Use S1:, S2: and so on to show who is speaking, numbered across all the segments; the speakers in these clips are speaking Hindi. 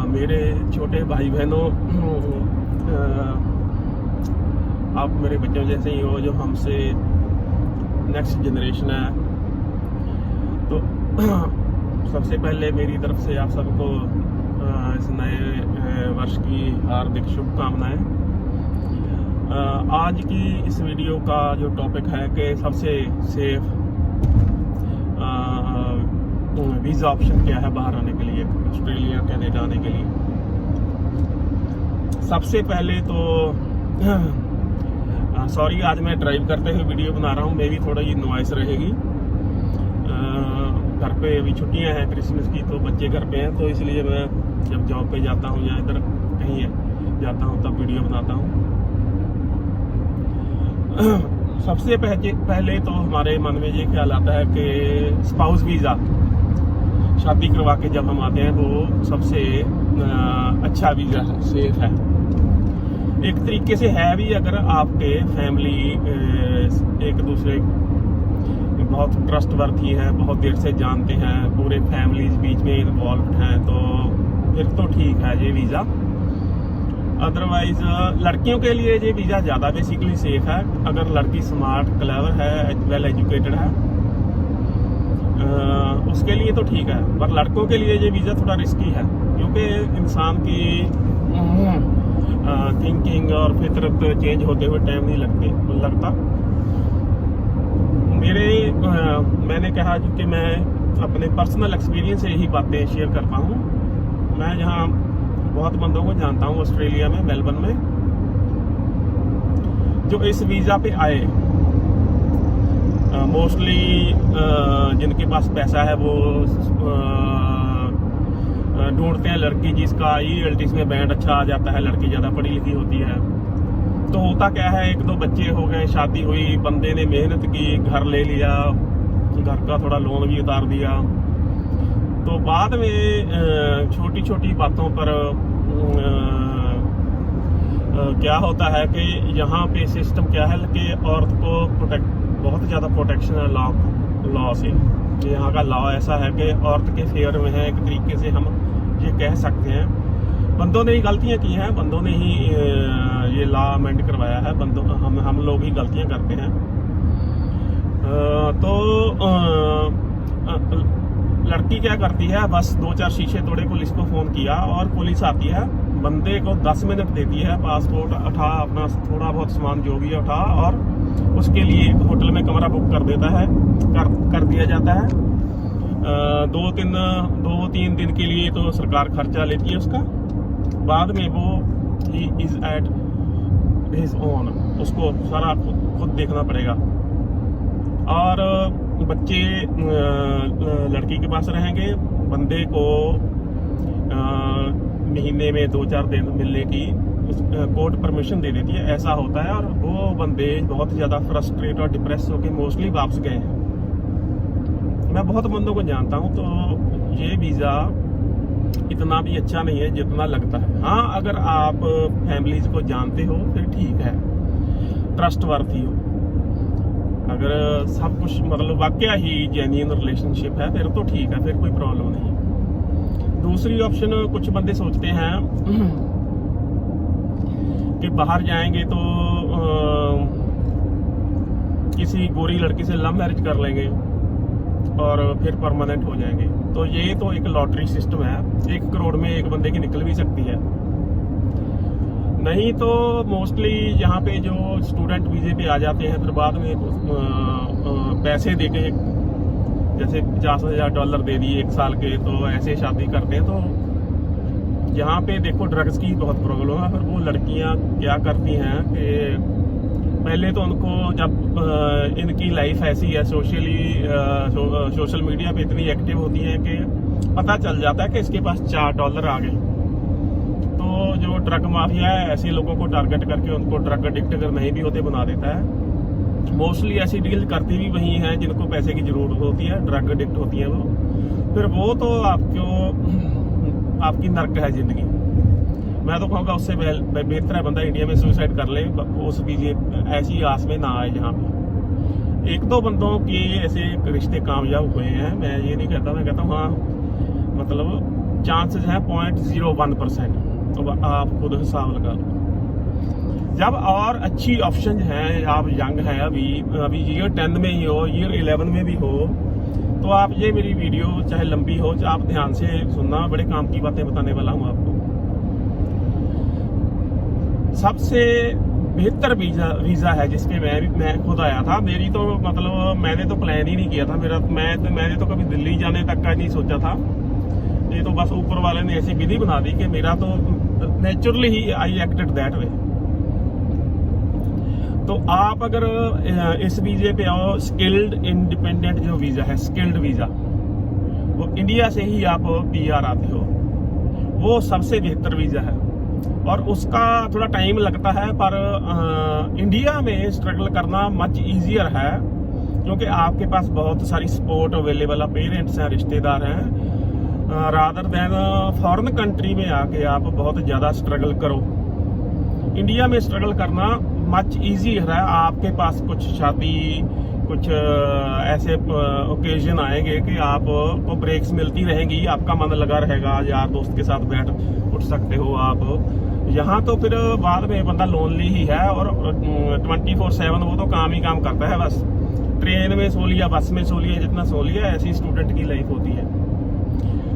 S1: मेरे छोटे भाई बहनों, आप मेरे बच्चों जैसे ही हो, जो हमसे नेक्स्ट जनरेशन है। तो सबसे पहले मेरी तरफ से आप सबको इस नए वर्ष की हार्दिक शुभकामनाएं। आज की इस वीडियो का जो टॉपिक है कि सबसे सेफ वीज़ा ऑप्शन क्या है बाहर आने के लिए, ऑस्ट्रेलिया कनाडा आने के लिए। सबसे पहले तो सॉरी, आज मैं ड्राइव करते हुए वीडियो बना रहा हूँ, मे भी थोड़ा ये नॉइस रहेगी। घर पे अभी छुट्टियां हैं क्रिसमस की, तो बच्चे घर पे हैं, तो इसलिए मैं जब जॉब पे जाता हूँ या इधर कहीं जाता हूँ तब वीडियो बनाता हूँ। सबसे पहले तो हमारे मन में ये ख्याल आता है कि स्पाउस वीज़ा, शादी करवा के जब हम आते हैं, वो सबसे अच्छा वीज़ा है, सेफ है। एक तरीके से है भी, अगर आपके फैमिली एक दूसरे बहुत ट्रस्टवर्थी है, बहुत देर से जानते हैं, पूरे फैमिलीज बीच में इन्वॉल्व हैं, तो फिर तो ठीक है ये वीज़ा। अदरवाइज लड़कियों के लिए ये वीज़ा ज़्यादा बेसिकली सेफ है। अगर लड़की स्मार्ट, क्लेवर है, वेल एजुकेटेड है, उसके लिए तो ठीक है। पर लड़कों के लिए ये वीज़ा थोड़ा रिस्की है, क्योंकि इंसान की थिंकिंग और फितरत चेंज होते हुए टाइम नहीं लगता। मैंने कहा कि मैं अपने पर्सनल एक्सपीरियंस से यही बातें शेयर करता हूँ। मैं यहाँ बहुत बंदों को जानता हूँ ऑस्ट्रेलिया में, मेलबर्न में, जो इस वीज़ा पे आए। मोस्टली जिनके पास पैसा है वो ढूंढते हैं लड़की जिसका ELTS में बैंड अच्छा आ जाता है, लड़की ज़्यादा पढ़ी लिखी होती है। तो होता क्या है, एक दो बच्चे हो गए, शादी हुई, बंदे ने मेहनत की, घर ले लिया, घर का थोड़ा लोन भी उतार दिया, तो बाद में छोटी छोटी बातों पर क्या होता है कि यहाँ पे सिस्टम क्या है कि औरत को बहुत ज़्यादा प्रोटेक्शन है लॉ से। यहाँ का लॉ ऐसा है कि औरत के फेवर में है, एक तरीके से हम ये कह सकते हैं। बंदों ने ही गलतियाँ की हैं, बंदों ने ही ये लॉ अमेंड करवाया है, बंदों हम लोग ही गलतियाँ करते हैं। तो लड़की क्या करती है, बस 2-4 शीशे तोड़े, पुलिस को फ़ोन किया और पुलिस आती है, बंदे को 10 मिनट देती है, पासपोर्ट उठा, अपना थोड़ा बहुत सामान जो भी उठा, और उसके लिए होटल में कमरा बुक कर देता है, कर दिया जाता है। 2-3 दिन के लिए तो सरकार खर्चा लेती है उसका। बाद में वो ही इज एट हिज ओन, उसको सारा खुद देखना पड़ेगा। और बच्चे लड़की के पास रहेंगे, बंदे को महीने में 2-4 दिन मिलने की कोर्ट परमिशन दे देती है, ऐसा होता है। और वो बंदे बहुत ज़्यादा फ्रस्ट्रेट और डिप्रेस होकर मोस्टली वापस गए हैं। मैं बहुत बंदों को जानता हूँ, तो ये वीज़ा इतना भी अच्छा नहीं है जितना लगता है। हाँ, अगर आप फैमिलीज को जानते हो फिर ठीक है, ट्रस्टवर्थी हो, अगर सब कुछ मतलब वाकया ही जेन्युइन रिलेशनशिप है, फिर तो ठीक है, फिर कोई प्रॉब्लम नहीं है। दूसरी ऑप्शन, कुछ बंदे सोचते हैं कि बाहर जाएंगे तो किसी गोरी लड़की से लव मैरिज कर लेंगे और फिर परमानेंट हो जाएंगे। तो ये तो एक लॉटरी सिस्टम है, 1 करोड़ में एक बंदे की निकल भी सकती है। नहीं तो मोस्टली यहाँ पे जो स्टूडेंट वीज़े पे आ जाते हैं, फिर बाद में पैसे देके, जैसे $50,000 दे दिए 1 साल के, तो ऐसे शादी करते हैं। तो यहाँ पे देखो ड्रग्स की बहुत प्रॉब्लम है। फिर वो लड़कियाँ क्या करती हैं कि पहले तो उनको, जब इनकी लाइफ ऐसी है, सोशल मीडिया पे इतनी एक्टिव होती है कि पता चल जाता है कि इसके पास $4 आ गए, तो जो ड्रग माफिया है ऐसे लोगों को टारगेट करके उनको ड्रग एडिक्ट अगर नहीं भी होते बना देता है। मोस्टली ऐसी डील करती भी वही हैं जिनको पैसे की जरूरत होती है, ड्रग एडिक्ट होती है वो। फिर वो तो आपकी नर्क है जिंदगी। मैं तो कहूँगा उससे बेहतर है बंदा इंडिया में सुसाइड कर ले, उस वीज़े ऐसी आस में ना आए जहाँ पे। 1-2 बंदों के ऐसे रिश्ते कामयाब हुए हैं, मैं ये नहीं कहता, मैं कहता हूँ हाँ, मतलब चांसेस हैं 0.01%। तो आप खुद हिसाब लगा लो। जब और अच्छी ऑप्शन हैं, आप यंग हैं, अभी ईयर 10 में ही हो, ईयर 11 में भी हो, तो आप ये मेरी वीडियो चाहे लंबी हो, चाहे आप ध्यान से सुनना, बड़े काम की बातें बताने वाला हूँ आपको। सबसे बेहतर वीज़ा है जिसके मैं खुद आया था। मेरी तो मतलब मैंने तो प्लान ही नहीं किया था, मैंने तो कभी दिल्ली जाने तक का नहीं सोचा था। ये तो बस ऊपर वाले ने ऐसी विधि बना दी कि मेरा तो naturally he I acted that way. तो आप अगर इस वीजे पे आओ, स्किल्ड इंडिपेंडेंट जो वीजा है, स्किल्ड वीजा, वो इंडिया से ही आप PR आते हो, वो सबसे बेहतर वीजा है। और उसका थोड़ा टाइम लगता है, पर इंडिया में स्ट्रगल करना मच इजियर है, क्योंकि आपके पास बहुत सारी सपोर्ट अवेलेबल है, पेरेंट्स हैं, रिश्तेदार हैं, रादर देन फॉरेन कंट्री में आके आप बहुत ज़्यादा स्ट्रगल करो। इंडिया में स्ट्रगल करना मच इजियर है। आपके पास कुछ शादी, कुछ ऐसे ओकेजन आएंगे कि आपको ब्रेक्स मिलती रहेंगी, आपका मन लगा रहेगा, यार दोस्त के साथ बैठ उठ सकते हो आप। यहाँ तो फिर बाद में बंदा लोनली ही है, और 24/7 वो तो काम ही काम करता है बस। ट्रेन में सो लिया, बस में सो लिया, जितना सो लिया, ऐसी स्टूडेंट की लाइफ होती है।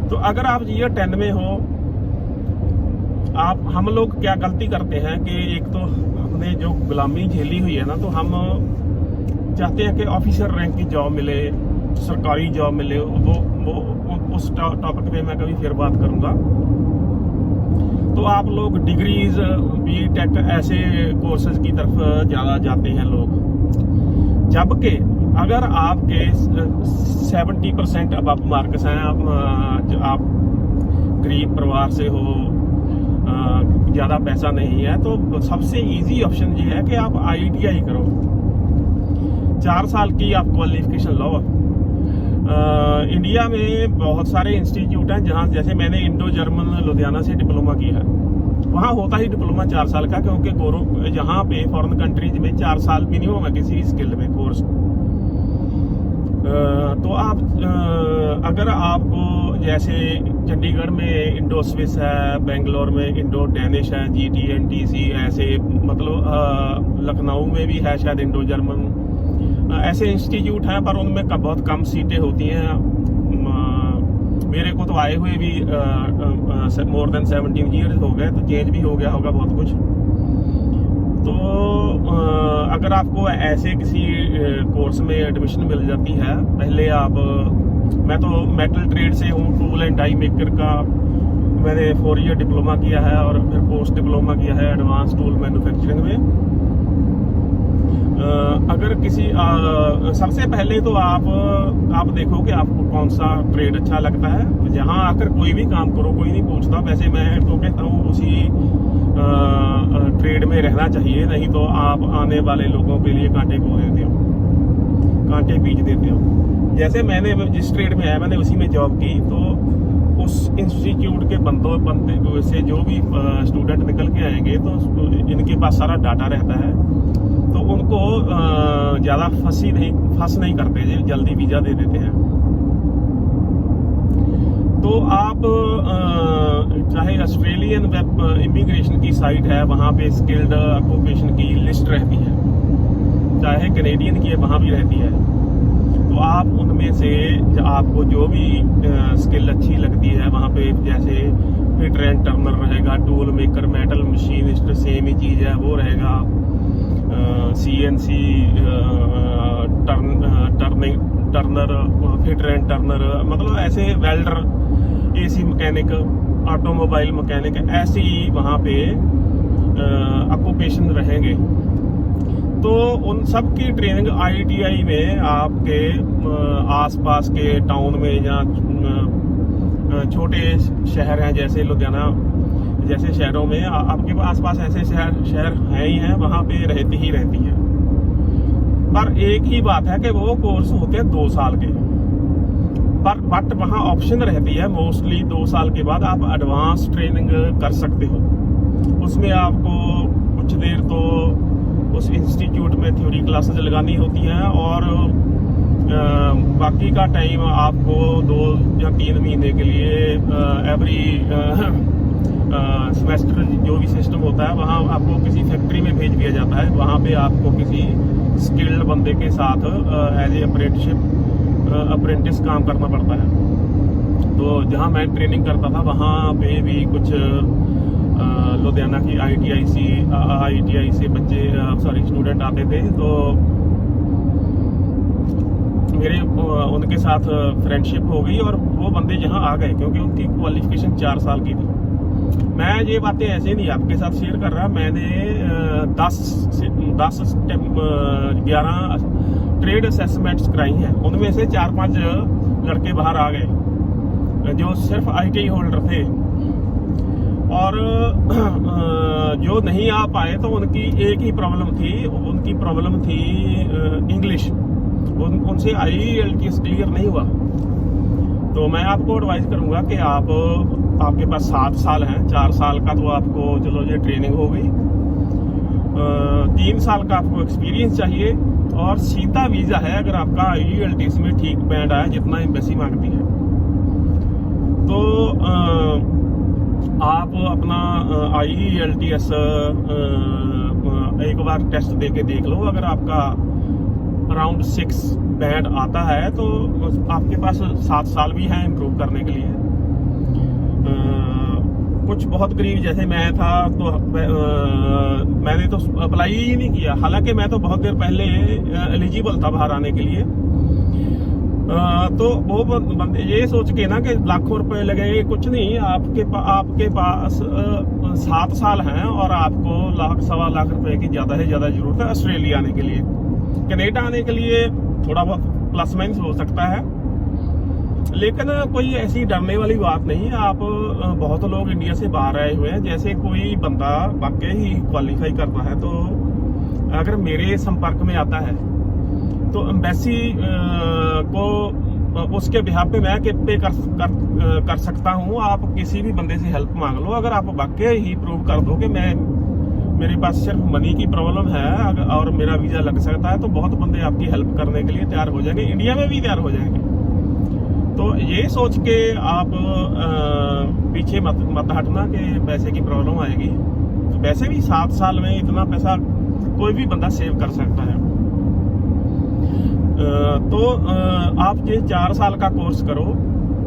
S1: तो अगर आप ईयर 10 में हो, हम लोग क्या गलती करते हैं कि एक तो हमने जो गुलामी झेली हुई है ना, तो हम चाहते हैं कि ऑफिसर रैंक की जॉब मिले, सरकारी जॉब मिले। वो उस टॉपिक पे मैं कभी फिर बात करूंगा। तो आप लोग डिग्रीज, BTech ऐसे कोर्सेज की तरफ ज़्यादा जाते हैं लोग, जबकि अगर आपके 70% अब आप मार्क्स हैं, आप गरीब परिवार से हो, ज़्यादा पैसा नहीं है, तो सबसे इजी ऑप्शन ये है कि आप ITI करो। 4 साल की आप क्वालिफिकेशन लो। इंडिया में बहुत सारे इंस्टीट्यूट हैं जहाँ, जैसे मैंने इंडो जर्मन लुधियाना से डिप्लोमा किया है, वहाँ होता ही डिप्लोमा 4 साल का, क्योंकि यहाँ पे फॉरेन कंट्रीज में 4 साल मिनिमम है किसी भी स्किल में कोर्स। तो आप अगर आपको, जैसे चंडीगढ़ में इंडो स्विस है, बेंगलोर में इंडो डेनिश है, GTNTC ऐसे, मतलब लखनऊ में भी है शायद इंडो जर्मन, ऐसे इंस्टीट्यूट हैं, पर उनमें बहुत कम सीटें होती हैं। मेरे को तो आए हुए भी मोर देन 17 ईयर्स हो गए, तो चेंज भी हो गया होगा बहुत कुछ। तो अगर आपको ऐसे किसी कोर्स में एडमिशन मिल जाती है, पहले मैं तो मेटल ट्रेड से हूँ, टूल एंड डाई मेकर का मैंने 4 ईयर डिप्लोमा किया है, और फिर पोस्ट डिप्लोमा किया है एडवांस टूल मैन्युफैक्चरिंग में। अगर किसी सबसे पहले तो आप देखो कि आपको कौन सा ट्रेड अच्छा लगता है। तो जहाँ आकर कोई भी काम करो, कोई नहीं पूछता। वैसे मैं तो कहता हूँ उसी ट्रेड में रहना चाहिए, नहीं तो आप आने वाले लोगों के लिए कांटे बो देते हो, कांटे बीज देते हो। जैसे मैंने जिस ट्रेड में आया, मैंने उसी में जॉब की, तो उस इंस्टीट्यूट के बंदे से जो भी स्टूडेंट निकल के आएंगे, तो इनके पास सारा डाटा रहता है, तो उनको ज़्यादा फंस नहीं करते, जल्दी वीज़ा दे देते हैं। तो आप चाहे ऑस्ट्रेलियन वेब इमिग्रेशन की साइट है, वहाँ पे स्किल्ड ऑक्यूपेशन की लिस्ट रहती है, चाहे कैनेडियन की है, वहाँ भी रहती है। तो आप उनमें से आपको जो भी स्किल अच्छी लगती है, वहाँ पे जैसे फिटर एंड टर्नर रहेगा, tool maker, metal machinist, same ही चीज़ है, वो रहेगा। CNC turner, fitter and turner, मतलब ऐसे welder, AC mechanic, automobile mechanic, ऐसे ही वहाँ पे ऑक्यूपेशन रहेंगे। तो उन सब की ट्रेनिंग ITI में आपके आसपास के टाउन में, या छोटे शहर हैं जैसे लुधियाना जैसे शहरों में, आपके आसपास ऐसे शहर हैं ही हैं, वहाँ पे रहती है। पर एक ही बात है कि वो कोर्स होते हैं 2 साल के, बट वहाँ ऑप्शन रहती है मोस्टली 2 साल के बाद आप एडवांस ट्रेनिंग कर सकते हो। उसमें आपको कुछ देर तो उस इंस्टीट्यूट में थ्योरी क्लासेस लगानी होती हैं, और बाकी का टाइम आपको 2 या 3 महीने के लिए एवरी सेमेस्टर जो भी सिस्टम होता है वहाँ आपको किसी फैक्ट्री में भेज दिया जाता है। वहाँ पे आपको किसी स्किल्ड बंदे के साथ एज ए अप्रेंटिस काम करना पड़ता है। तो जहाँ मैं ट्रेनिंग करता था वहाँ पे भी कुछ लुधियाना की ITI से बच्चे स्टूडेंट आते थे। तो मेरे उनके साथ फ्रेंडशिप हो गई और वो बंदे यहाँ आ गए क्योंकि उनकी क्वालिफिकेशन 4 साल की थी। मैं ये बातें ऐसे नहीं आपके साथ शेयर कर रहा, मैंने 11 ट्रेड असेसमेंट्स कराई हैं। उनमें से 4-5 लड़के बाहर आ गए जो सिर्फ ITI होल्डर थे, और जो नहीं आ पाए तो उनकी एक ही प्रॉब्लम थी इंग्लिश। उनसे IELTS क्लियर नहीं हुआ। तो मैं आपको एडवाइस करूंगा कि आपके पास 7 साल हैं, 4 साल का तो आपको चलो ये ट्रेनिंग हो गई, 3 साल का आपको एक्सपीरियंस चाहिए और सीधा वीजा है अगर आपका IELTS में ठीक बैंड आया जितना एम्बेसी मांगती है। तो आप अपना IELTS एक बार टेस्ट देके देख लो। अगर आपका अराउंड 6 बैंड आता है तो आपके पास 7 साल भी हैं इम्प्रूव करने के लिए। कुछ बहुत गरीब जैसे मैं था तो मैंने तो अप्लाई ही नहीं किया, हालांकि मैं तो बहुत देर पहले एलिजिबल था बाहर आने के लिए। तो वो बंदे ये सोच के ना कि लाखों रुपए लगे, कुछ नहीं, आपके पास 7 साल हैं और आपको 1-1.25 लाख रुपए की ज्यादा से ज्यादा जरूरत है ऑस्ट्रेलिया आने के लिए। कनाडा आने के लिए थोड़ा बहुत प्लस माइनस हो सकता है, लेकिन कोई ऐसी डरने वाली बात नहीं। आप बहुत लोग इंडिया से बाहर आए हुए हैं, जैसे कोई बंदा वाकई ही क्वालिफाई करता है तो अगर मेरे संपर्क में आता है तो एम्बेसी को उसके बिहाफ पे मैं पे कर सकता हूँ। आप किसी भी बंदे से हेल्प मांग लो। अगर आप वाकई ही प्रूव कर दो कि मेरे पास सिर्फ मनी की प्रॉब्लम है और मेरा वीजा लग सकता है, तो बहुत बंदे आपकी हेल्प करने के लिए तैयार हो जाएंगे, इंडिया में भी तैयार हो जाएंगे। तो ये सोच के आप पीछे मत हटना कि पैसे की प्रॉब्लम आएगी। तो वैसे भी 7 साल में इतना पैसा कोई भी बंदा सेव कर सकता है। तो आप ये 4 साल का कोर्स करो।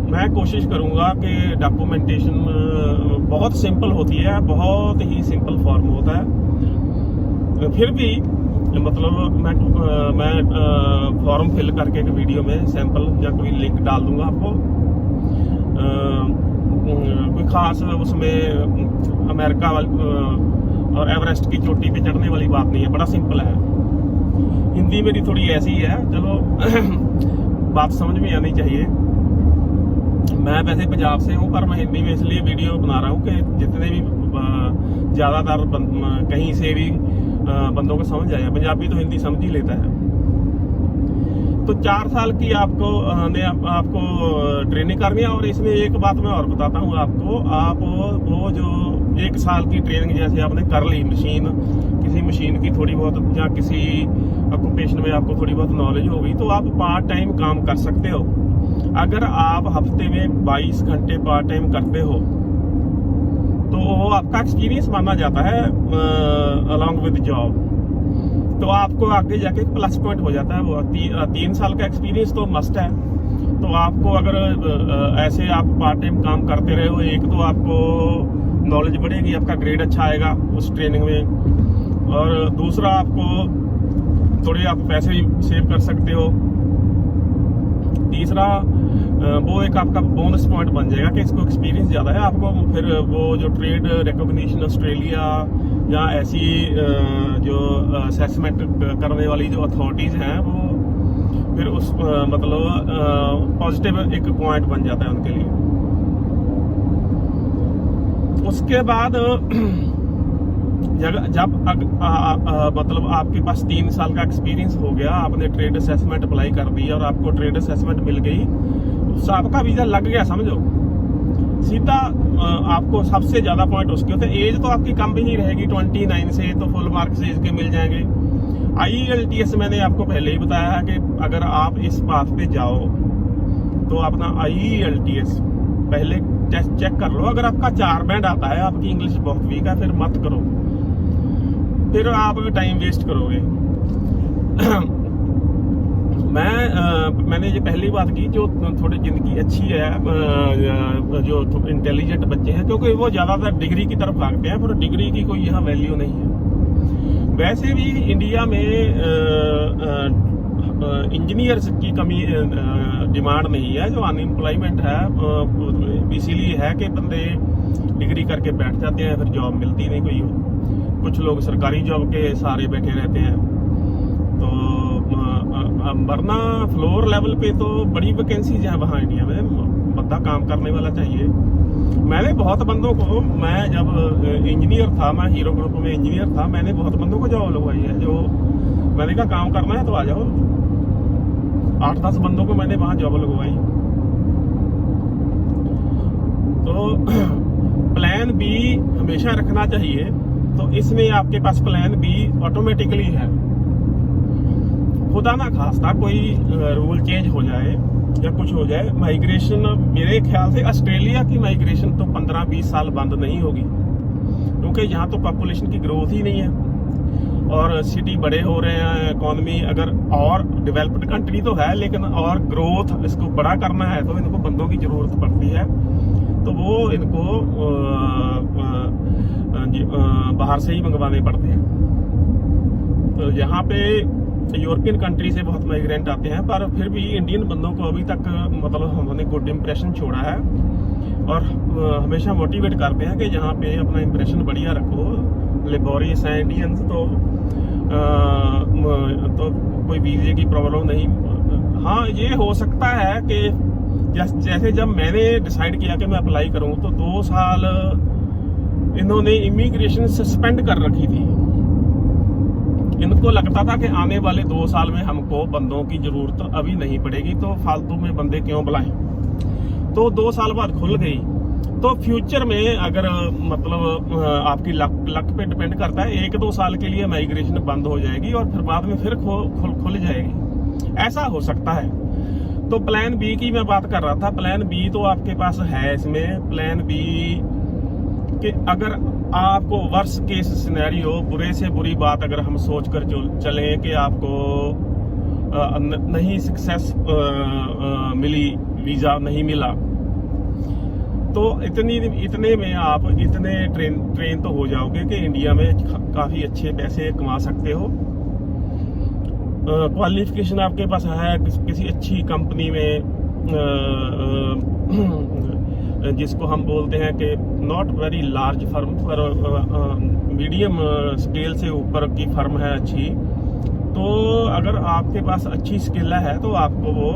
S1: मैं कोशिश करूंगा कि डॉक्यूमेंटेशन बहुत सिंपल होती है, बहुत ही सिंपल फॉर्म होता है। फिर भी मतलब मैं फॉर्म फिल करके एक वीडियो में सैंपल या कोई लिंक डाल दूंगा आपको। कोई खास उसमें अमेरिका और एवरेस्ट की चोटी पे चढ़ने वाली बात नहीं है, बड़ा सिंपल है। हिंदी मेरी थोड़ी ऐसी है, चलो बात समझ में आनी चाहिए। मैं वैसे पंजाब से हूँ, पर मैं हिंदी में इसलिए वीडियो बना रहा हूँ कि जितने भी ज़्यादातर कहीं से भी बंदों को समझ आया। पंजाबी तो हिंदी समझ ही लेता है। तो 4 साल की आपको ट्रेनिंग करनी है। और इसमें एक बात मैं और बताता हूँ आपको, आप वो जो 1 साल की ट्रेनिंग जैसे आपने कर ली किसी मशीन की थोड़ी बहुत या किसी ऑक्यूपेशन में आपको थोड़ी बहुत नॉलेज हो गई, तो आप पार्ट टाइम काम कर सकते हो। अगर आप हफ्ते में 22 घंटे पार्ट टाइम करते हो तो वो आपका एक्सपीरियंस माना जाता है अलॉन्ग विद जॉब। तो आपको आगे जाके प्लस पॉइंट हो जाता है। वो 3 साल का एक्सपीरियंस तो मस्ट है। तो आपको अगर ऐसे आप पार्ट टाइम काम करते रहे हो, एक तो आपको नॉलेज बढ़ेगी, आपका ग्रेड अच्छा आएगा उस ट्रेनिंग में, और दूसरा आपको थोड़े आप पैसे भी सेव कर सकते हो। तीसरा वो एक आपका बोनस पॉइंट बन जाएगा कि इसको एक्सपीरियंस ज़्यादा है। आपको फिर वो जो ट्रेड रिकॉग्निशन ऑस्ट्रेलिया या ऐसी जो असेसमेंट करने वाली जो अथॉरिटीज़ हैं, वो फिर उस मतलब पॉजिटिव एक पॉइंट बन जाता है उनके लिए। उसके बाद जब मतलब आपके पास 3 साल का एक्सपीरियंस हो गया, आपने ट्रेड असेसमेंट अप्लाई कर दी और आपको ट्रेड असेसमेंट मिल गई, तो आपका वीजा लग गया समझो। सीधा आपको सबसे ज्यादा पॉइंट उसके होते हैं। एज तो आपकी कम भी नहीं रहेगी, 29 से तो फुल मार्क्स एज के मिल जाएंगे। IELTS मैंने आपको पहले ही बताया है कि अगर आप इस बात पे जाओ तो अपना IELTS पहले टेस्ट चेक कर लो। अगर आपका 4 बैंड आता है, आपकी इंग्लिश बहुत वीक है, फिर मत करो, फिर आप टाइम वेस्ट करोगे। मैंने ये पहली बात की, जो थोड़ी जिंदगी अच्छी है, जो इंटेलिजेंट बच्चे हैं, क्योंकि वो ज्यादातर डिग्री की तरफ भागते हैं, पर डिग्री की कोई यहाँ वैल्यू नहीं है। वैसे भी इंडिया में इंजीनियर्स की कमी, डिमांड नहीं है। जो अनएम्प्लॉयमेंट है इसीलिए है कि बंदे डिग्री करके बैठ जाते हैं, फिर जॉब मिलती नहीं कोई। कुछ लोग सरकारी जॉब के सहारे बैठे रहते हैं। तो वरना फ्लोर लेवल पे तो बड़ी वैकेंसीज है वहाँ इंडिया में, बंदा काम करने वाला चाहिए। मैंने बहुत बंदों को, मैं जब इंजीनियर था, मैं हीरो ग्रुप में इंजीनियर था, मैंने बहुत बंदों को जॉब लगवाई है। जो मैंने कहा काम करना है तो आ जाओ, 8-10 बंदों को मैंने वहाँ जॉब लगवाई। तो प्लान बी हमेशा रखना चाहिए। तो इसमें आपके पास प्लान बी ऑटोमेटिकली है। खुदा ना खास्ता कोई रूल चेंज हो जाए या कुछ हो जाए, माइग्रेशन, मेरे ख्याल से ऑस्ट्रेलिया की माइग्रेशन तो 15-20 साल बंद नहीं होगी, क्योंकि यहाँ तो पॉपुलेशन की ग्रोथ ही नहीं है और सिटी बड़े हो रहे हैं। इकोनॉमी अगर और डेवलप्ड कंट्री तो है, लेकिन और ग्रोथ इसको बड़ा करना है तो इनको बंदों की जरूरत पड़ती है। तो वो इनको बाहर से ही मंगवाने पड़ते हैं। तो यहाँ पे यूरोपियन कंट्री से बहुत माइग्रेंट आते हैं, पर फिर भी इंडियन बंदों को अभी तक मतलब हमने गुड इम्प्रेशन छोड़ा है और हमेशा मोटिवेट करते हैं कि यहाँ पे अपना इम्प्रेशन बढ़िया रखो। लेबोरियस हैं इंडियंस, तो कोई वीजे की प्रॉब्लम नहीं। हाँ, ये हो सकता है कि जैसे जब मैंने डिसाइड किया कि मैं अप्लाई करूँ तो 2 साल इन्होंने इमिग्रेशन सस्पेंड कर रखी थी। इनको लगता था कि आने वाले 2 साल में हमको बंदों की जरूरत अभी नहीं पड़ेगी, तो फालतू में बंदे क्यों बुलाएं। तो 2 साल बाद खुल गई। तो फ्यूचर में अगर मतलब आपकी लक पे डिपेंड करता है, 1-2 साल के लिए माइग्रेशन बंद हो जाएगी और फिर बाद में फिर खुल जाएगी, ऐसा हो सकता है। तो प्लान बी की मैं बात कर रहा था। प्लान बी तो आपके पास है। इसमें प्लान बी कि अगर आपको वर्स्ट केस सिनेरियो, बुरे से बुरी बात अगर हम सोच कर चलें कि आपको नहीं सक्सेस मिली, वीजा नहीं मिला, तो इतने में आप इतने ट्रेन तो हो जाओगे कि इंडिया में काफी अच्छे पैसे कमा सकते हो। क्वालिफिकेशन आपके पास है किसी अच्छी कंपनी में, जिसको हम बोलते हैं कि नॉट वेरी लार्ज फर्म, पर मीडियम स्केल से ऊपर की फर्म है अच्छी। तो अगर आपके पास अच्छी स्किल है तो आपको वो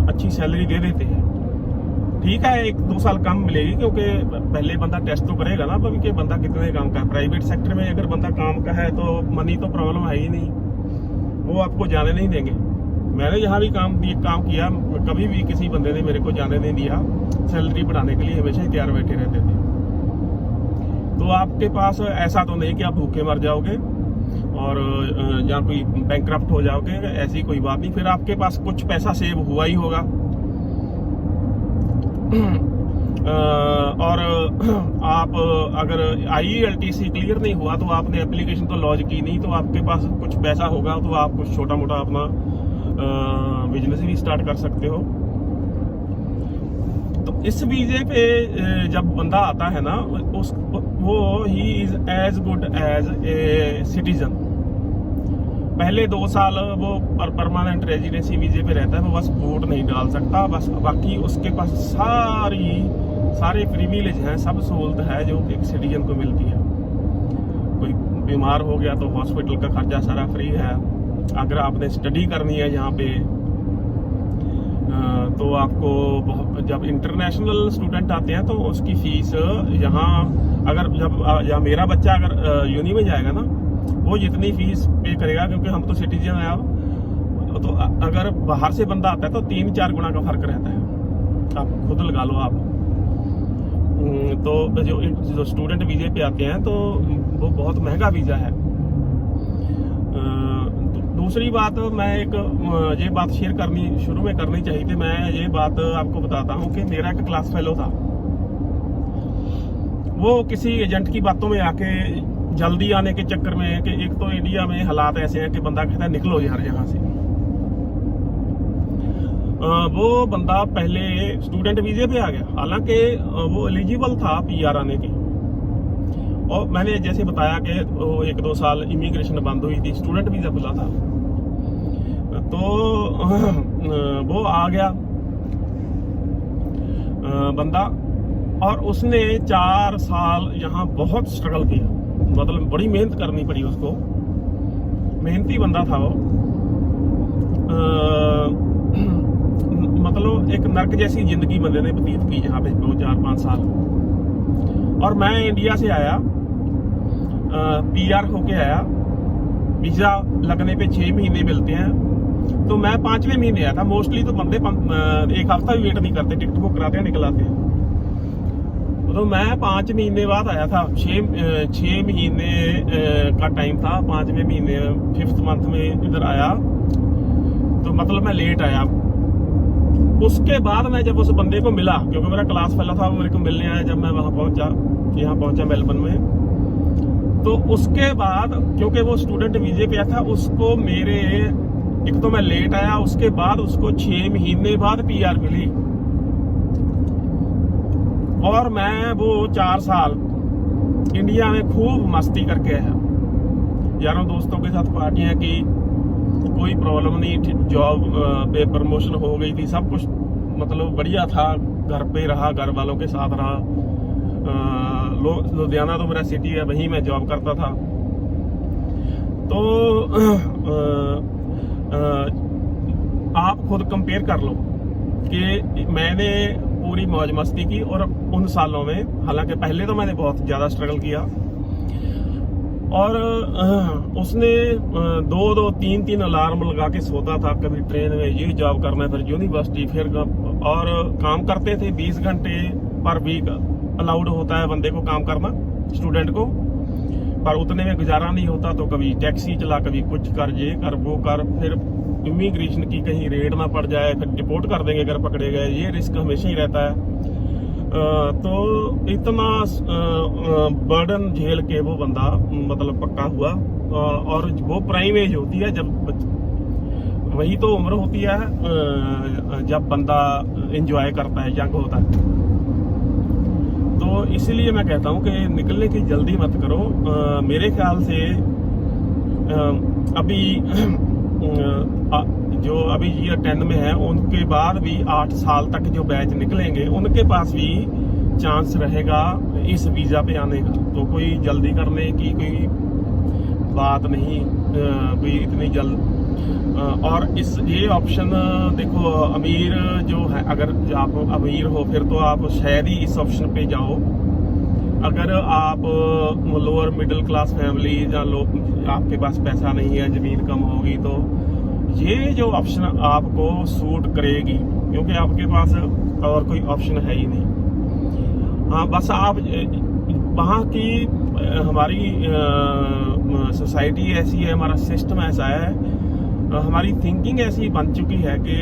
S1: अच्छी सैलरी दे देते हैं। ठीक है, 1-2 साल कम मिलेगी, क्योंकि पहले बंदा टेस्ट तो करेगा ना कि बंदा कितने काम का है। प्राइवेट सेक्टर में अगर बंदा काम का है तो मनी तो प्रॉब्लम है ही नहीं, वो आपको जाने नहीं देंगे। मैंने जहाँ भी काम किया, कभी भी किसी बंदे ने मेरे को जाने नहीं दिया। सैलरी बढ़ाने के लिए हमेशा ही तैयार बैठे रहते थे। तो आपके पास ऐसा तो नहीं कि आप भूखे मर जाओगे और या कोई बैंकक्रप्ट हो जाओगे, ऐसी कोई बात नहीं। फिर आपके पास कुछ पैसा सेव हुआ ही होगा। और आप अगर IELTS क्लियर नहीं हुआ तो आपने एप्लीकेशन तो लॉन्च की नहीं, तो आपके पास कुछ पैसा होगा तो आप कुछ छोटा मोटा अपना बिजनेस भी स्टार्ट कर सकते हो। तो इस वीजे पे जब बंदा आता है ना, वो ही is as good as a citizen. पहले 2 साल वो परमानेंट रेजिडेंसी वीजे पे रहता है, वो बस वोट नहीं डाल सकता, बस बाकी उसके पास सारे प्रिविलेज हैं, सब सहूलत है जो एक सिटीजन को मिलती है। कोई बीमार हो गया तो हॉस्पिटल का खर्चा सारा फ्री है। अगर आपने स्टडी करनी है यहाँ पे तो आपको, जब इंटरनेशनल स्टूडेंट आते हैं तो उसकी फीस यहाँ, जब मेरा बच्चा अगर यूनी में जाएगा ना, वो जितनी फीस पे करेगा, क्योंकि हम तो सिटीजन हैं अब, तो अगर बाहर से बंदा आता है तो 3-4 गुना का फर्क रहता है। आप खुद लगा लो आप। तो जो स्टूडेंट वीजे पे आते हैं तो वो बहुत महंगा वीजा है। दूसरी बात मैं एक ये बात शेयर करनी शुरू में करनी चाहिए थी। मैं ये बात आपको बताता हूँ कि मेरा एक क्लास फेलो था, वो किसी एजेंट की बातों में आके जल्दी आने के चक्कर में कि एक तो इंडिया में हालात ऐसे हैं कि बंदा कहता है निकलो यार यहाँ से। वो बंदा पहले स्टूडेंट वीजे पे आ गया, हालांकि वो एलिजिबल था पीआर आने की। और मैंने जैसे बताया कि वो 1-2 साल इमिग्रेशन बंद हुई थी, स्टूडेंट वीजा खुला था, तो वो आ गया बंदा, और उसने 4 साल यहाँ बहुत स्ट्रगल किया, मतलब बड़ी मेहनत करनी पड़ी उसको। मेहनती बंदा था वो, मतलब एक नर्क जैसी जिंदगी बंदे ने व्यतीत की यहाँ पे 2-4-5 साल। और मैं इंडिया से आया, पीआर होके आया, वीजा लगने पे 6 महीने मिलते हैं, तो मैं 5वें महीने आया था। मोस्टली तो बंदे 1 हफ्ता भी वेट नहीं करते, टिकट को कराते हैं निकलाते हैं। तो मैं 5 महीने बाद आया था, 6 महीने का टाइम था, 5वें महीने 5th मंथ में इधर आया, तो मतलब मैं लेट आया। उसके बाद मैं जब उस बंदे को मिला, क्योंकि मेरा क्लास फेलो था, वो मेरे को मिलने आया जब मैं वहां पहुंचा, यहाँ पहुंचा मेलबर्न में। तो उसके बाद क्योंकि वो स्टूडेंट वीजे पे था, उसको मेरे एक तो मैं लेट आया, उसके बाद उसको 6 महीने बाद पीआर मिली। और मैं वो 4 साल इंडिया में खूब मस्ती करके आया, यारों दोस्तों के साथ पार्टियां की, कोई प्रॉब्लम नहीं, जॉब पे प्रमोशन हो गई थी, सब कुछ मतलब बढ़िया था। घर पे रहा, घर वालों के साथ रहा। लुधियाना तो मेरा सिटी है, वहीं मैं जॉब करता था। तो आप खुद कंपेयर कर लो कि मैंने पूरी मौज मस्ती की, और उन सालों में, हालांकि पहले तो मैंने बहुत ज्यादा स्ट्रगल किया, और उसने 2-2, 3-3 अलार्म लगा के सोता था, कभी ट्रेन में ये जॉब करना, फिर यूनिवर्सिटी, फिर और काम करते थे 20 घंटे पर वीक अलाउड होता है बंदे को काम करना, स्टूडेंट को, पर उतने में गुजारा नहीं होता, तो कभी टैक्सी चला, कभी कुछ कर, ये कर, वो कर, फिर इमिग्रेशन की कहीं रेड ना पड़ जाए, फिर डिपोर्ट कर देंगे अगर पकड़े गए, ये रिस्क हमेशा ही रहता है। तो इतना बर्डन झेल के वो बंदा मतलब पक्का हुआ, और वो प्राइम एज होती है जब, वही तो उम्र होती है जब बंदा एंजॉय करता है, यंग होता है। तो इसीलिए मैं कहता हूँ कि निकलने की जल्दी मत करो। मेरे ख्याल से अभी जो अभी ईयर 10 में है, उनके बाद भी 8 साल तक जो बैच निकलेंगे, उनके पास भी चांस रहेगा इस वीजा पे आने का। तो कोई जल्दी करने की कोई बात नहीं, कोई इतनी जल्द। और इस ये ऑप्शन देखो, अमीर जो है, अगर आप अमीर हो फिर तो आप शायद ही इस ऑप्शन पे जाओ। अगर आप लोअर मिडिल क्लास फैमिली या लोग, आपके पास पैसा नहीं है, जमीन कम होगी, तो ये जो ऑप्शन आपको सूट करेगी, क्योंकि आपके पास और कोई ऑप्शन है ही नहीं। हाँ, बस आप वहाँ की, हमारी सोसाइटी ऐसी है, हमारा सिस्टम ऐसा है, हमारी थिंकिंग ऐसी बन चुकी है कि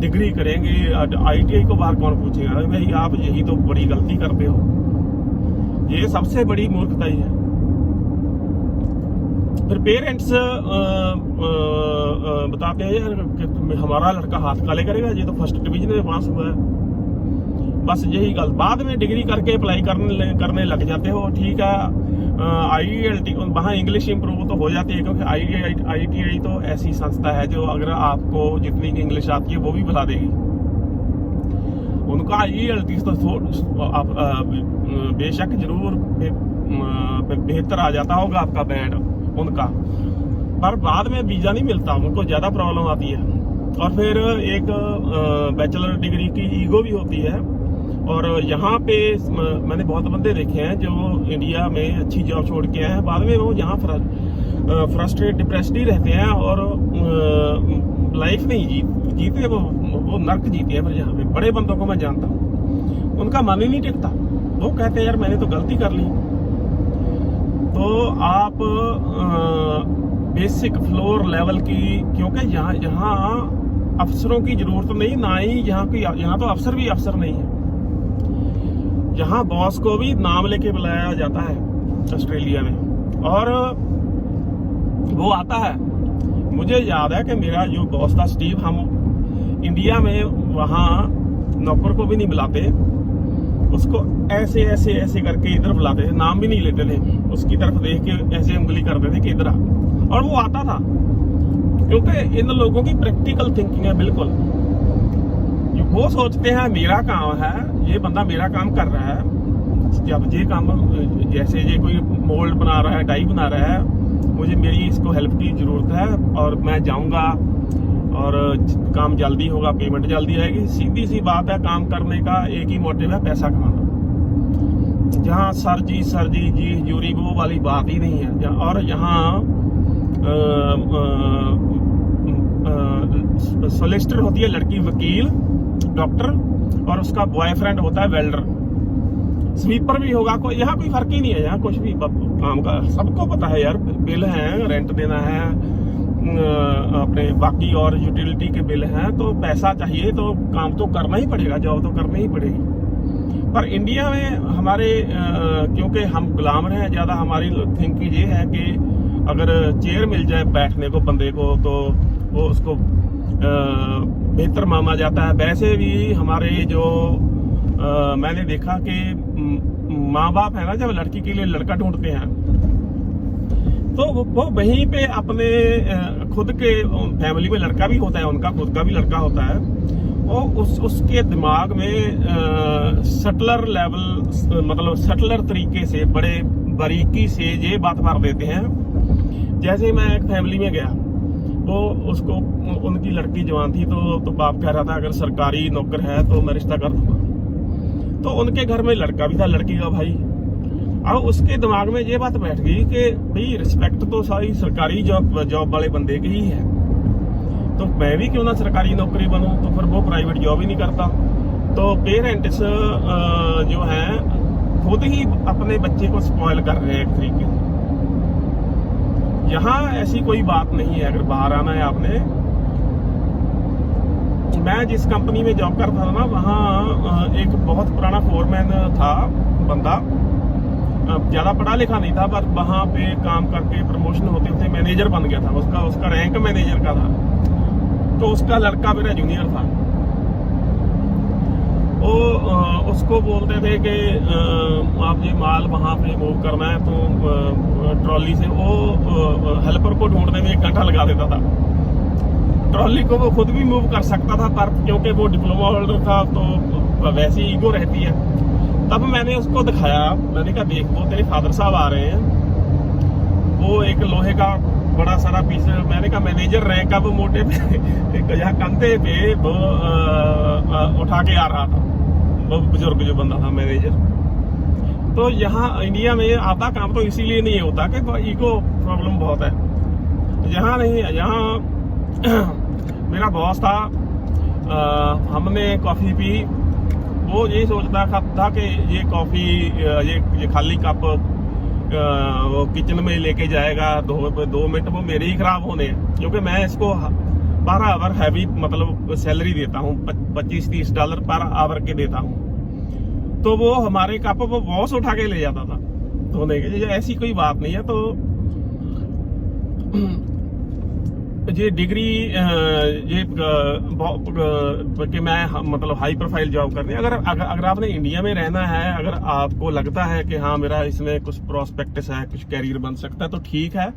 S1: डिग्री करेंगे, आईटीआई को बाहर कौन पूछेगा, भाई आप यही तो बड़ी गलती करते हो। ये सबसे बड़ी मूर्खताई है। फिर पेरेंट्स बताते हैं यार कि हमारा लड़का हाथ काले करेगा, ये तो फर्स्ट डिवीजन में पास हुआ है। बस यही गल, बाद में डिग्री करके अप्लाई करने लग जाते हो, ठीक है। IELT वहाँ इंग्लिश इंप्रूव तो हो जाती है, क्योंकि IITI तो ऐसी संस्था है जो अगर आपको जितनी इंग्लिश आती है वो भी बुला देगी। उनका IELT तो आप बेशक जरूर बेहतर आ जाता होगा आपका बैंड उनका, पर बाद में वीजा नहीं मिलता, उनको ज्यादा प्रॉब्लम आती है। और फिर एक बैचलर डिग्री की ईगो भी होती है। और यहाँ पे मैंने बहुत बंदे देखे हैं जो इंडिया में अच्छी जॉब छोड़ के आए हैं, बाद में वो यहाँ फ्रस्ट्रेट डिप्रेस्ड ही रहते हैं, और लाइफ नहीं जीते, वो नर्क जीते हैं। फिर यहाँ पे बड़े बंदों को मैं जानता हूँ, उनका मन ही नहीं टिकता, वो कहते हैं यार मैंने तो गलती कर ली। तो आप बेसिक फ्लोर लेवल की, क्योंकि यहाँ अफसरों की जरूरत नहीं, ना ही यहाँ तो अफसर भी अफसर नहीं है। यहाँ बॉस को भी नाम लेके बुलाया जाता है ऑस्ट्रेलिया में, और वो आता है। मुझे याद है कि मेरा जो बॉस था स्टीव, हम इंडिया में वहाँ नौकर को भी नहीं बुलाते, उसको ऐसे ऐसे ऐसे करके इधर बुलाते थे, नाम भी नहीं लेते थे, उसकी तरफ देख के ऐसे उंगली करते थे कि इधर आ, और वो आता था। क्योंकि इन लोगों की प्रैक्टिकल थिंकिंग है बिल्कुल। वो सोचते हैं मेरा काम है, ये बंदा मेरा काम कर रहा है, जब ये काम जैसे ये कोई मोल्ड बना रहा है, डाई बना रहा है, मुझे मेरी इसको हेल्प की जरूरत है और मैं जाऊंगा और काम जल्दी होगा, पेमेंट जल्दी आएगी। सीधी सी बात है, काम करने का एक ही मोटिव है, पैसा कमाना। जहाँ सर जी जी जूरी वो वाली बात ही नहीं है। और यहाँ सोलिसिटर होती है लड़की वकील, डॉक्टर, और उसका बॉयफ्रेंड होता है वेल्डर। स्वीपर भी होगा, कोई यहाँ कोई फर्क ही नहीं है। यहाँ कुछ भी काम का सबको पता है यार, बिल है, रेंट देना है, अपने बाकी और यूटिलिटी के बिल हैं, तो पैसा चाहिए तो काम तो करना ही पड़ेगा, जॉब तो करनी ही पड़ेगी। पर इंडिया में हमारे क्योंकि हम गुलाम हैं ज़्यादा, हमारी थिंकिंग ये है कि अगर चेयर मिल जाए बैठने को बंदे को तो वो उसको बेहतर माना जाता है। वैसे भी हमारे जो मैंने देखा कि माँ बाप है ना, जब लड़की के लिए लड़का ढूंढते हैं तो वो वहीं पे अपने खुद के फैमिली में लड़का भी होता है, उनका खुद का भी लड़का होता है, और उसके दिमाग में सटलर लेवल, मतलब सटलर तरीके से, बड़े बारीकी से ये बात भर देते हैं। जैसे मैं एक फैमिली में गया, वो उसको उनकी लड़की जवान थी, तो बाप कह रहा था अगर सरकारी नौकर है तो मैं रिश्ता कर दूंगा। तो उनके घर में लड़का भी था, लड़की का भाई, और उसके दिमाग में ये बात बैठ गई कि भाई रिस्पेक्ट तो सारी सरकारी जॉब वाले बंदे की ही है, तो मैं भी क्यों ना सरकारी नौकरी बनूं। तो फिर वो प्राइवेट जॉब ही नहीं करता। तो पेरेंट्स जो हैं खुद ही अपने बच्चे को स्पॉइल कर रहे हैं एक तरीके से। यहाँ ऐसी कोई बात नहीं है। अगर बाहर आना है आपने, मैं जिस कंपनी में जॉब करता था ना, वहाँ एक बहुत पुराना फोरमैन था बंदा, ज्यादा पढ़ा लिखा नहीं था, पर वहाँ पे काम करके प्रमोशन होते होते मैनेजर बन गया था। उसका रैंक मैनेजर का था। तो उसका लड़का मेरा जूनियर था। वो उसको बोलते थे कि आप ये माल वहाँ पे मूव करना है तो ट्रॉली से, वो हेल्पर को ढूंढने में 1 घंटा लगा देता था। ट्रॉली को वो खुद भी मूव कर सकता था, पर क्योंकि वो डिप्लोमा होल्डर था तो वैसी ईगो रहती है। तब मैंने उसको दिखाया, मैंने कहा देख वो तेरे फादर साहब आ रहे हैं, वो एक लोहे का बड़ा सारा पीस, मैंने कहा मैनेजर रैंक का वो मोटे पे यहाँ कंधे पे वो उठा के आ रहा था, वो बुजुर्ग जो बंदा था मैनेजर। तो यहाँ इंडिया में आधा काम तो इसीलिए नहीं होता कि ईगो प्रॉब्लम बहुत है। यहाँ नहीं है। यहाँ मेरा बॉस था, हमने कॉफी पी, वो ये सोचता था कि ये कॉफी ये खाली कप वो किचन में लेके जाएगा, 2 मिनट वो मेरे ही खराब होने हैं, क्योंकि मैं इसको 12 आवर हैवी मतलब सैलरी देता हूँ, $25-30 पर आवर के देता हूँ। तो वो हमारे कप वो बॉस उठा के ले जाता था धोने के। ऐसी कोई बात नहीं है। तो ये डिग्री ये कि मैं मतलब हाई प्रोफाइल जॉब करनी, अगर आपने इंडिया में रहना है, अगर आपको लगता है कि हाँ मेरा इसमें कुछ प्रोस्पेक्टस है, कुछ कैरियर बन सकता है, तो ठीक है।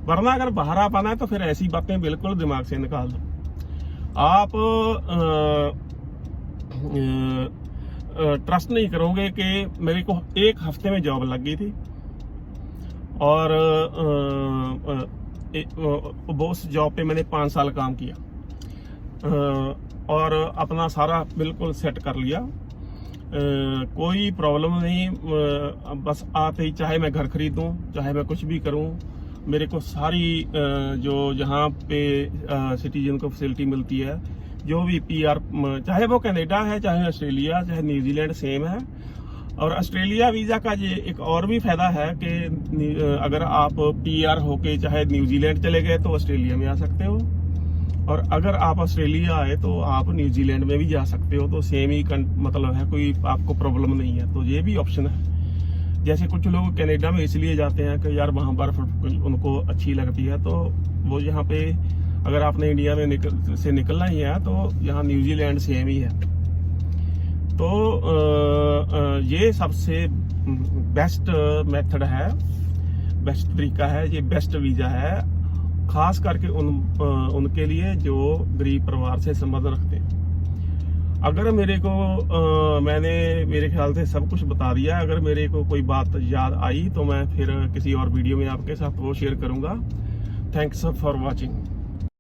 S1: वरना अगर बाहर आ पाना है तो फिर ऐसी बातें बिल्कुल दिमाग से निकाल दो। आप ट्रस्ट नहीं करोगे कि मेरे को 1 हफ्ते में जॉब लग गई थी, और उस जॉब पे मैंने 5 साल काम किया, और अपना सारा बिल्कुल सेट कर लिया। कोई प्रॉब्लम नहीं, बस आते ही चाहे मैं घर खरीदूं, चाहे मैं कुछ भी करूं, मेरे को सारी जो जहां पे सिटीजन को फैसिलिटी मिलती है, जो भी PR, चाहे वो कनाडा है, चाहे ऑस्ट्रेलिया, चाहे न्यूजीलैंड, सेम है। और ऑस्ट्रेलिया वीज़ा का ये एक और भी फायदा है कि अगर आप PR होके चाहे न्यूजीलैंड चले गए तो ऑस्ट्रेलिया में आ सकते हो, और अगर आप ऑस्ट्रेलिया आए तो आप न्यूजीलैंड में भी जा सकते हो। तो सेम ही मतलब है, कोई आपको प्रॉब्लम नहीं है। तो ये भी ऑप्शन है। जैसे कुछ लोग कनाडा में इसलिए जाते हैं कि यार वहाँ बर्फ उनको अच्छी लगती है, तो वो यहाँ पे अगर आपने इंडिया में निकलना ही है तो यहाँ न्यूजीलैंड सेम ही है। तो ये सबसे बेस्ट मेथड है, बेस्ट तरीका है, ये बेस्ट वीज़ा है, खास करके उनके लिए जो गरीब परिवार से संबंध रखते हैं। अगर मैंने मेरे ख्याल से सब कुछ बता दिया। अगर मेरे को कोई बात याद आई तो मैं फिर किसी और वीडियो में आपके साथ वो शेयर करूंगा। Thanks for watching.